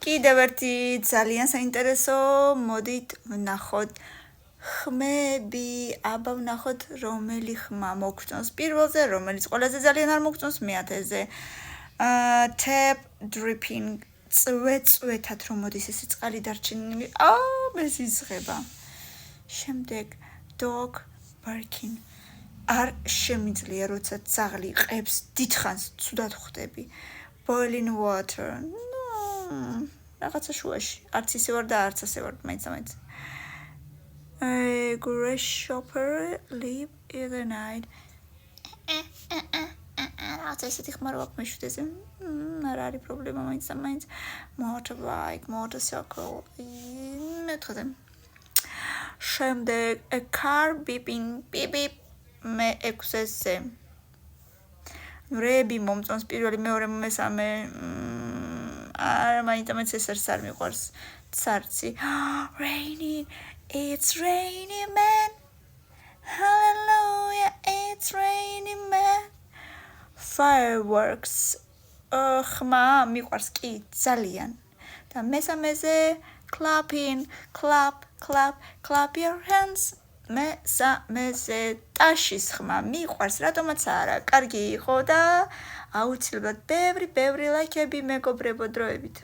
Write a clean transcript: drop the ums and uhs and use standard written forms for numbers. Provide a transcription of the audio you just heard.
კიდევ ერთი ძალიან საინტერესო, მოდით ვნახოთ ხმები, აბა ვნახოთ რომელი ხმა მოგწონს პირველზე, რომელიც ყველაზე ძალიან არ მოგწონს მეათეზე. Tap dripping წვეთად რომ მოდის ესე წყალი დარჩენილი. ეს იზღება. შემდეგ dog barking. არ შემიძლია როცა ძაღლი ყებს დიდხანს ცუდად ხვდები. Boiling water. რაღაცა შუაში. არც ისე ვარ და არც ასე ვარ, მაინც. Grasshopper live in the night. რაღაცა ისეთი ხმა რო აქვს მეშვიდეზე. არ არის პრობლემა მაინც. Motorbike, motorcycle. მეთხზე. შემდეგ a car beeping beep beep. მე 6-ზე. რები მომწონს პირველი, მეორე, მესამე. არა, მაინც ეს არ მიყვარს. ცარცი. Raining, it's raining man. Hallelujah, it's raining man. Fireworks. ხმა მიყვარს კი ძალიან. და მესამეზე clapping, clap your hands. მესამეზე ტაშის ხმა მიყვარს, რატომაც არა, კარგი იყო და აუცილებლად ბევრი ლაიქები მეგობრებო დროებით.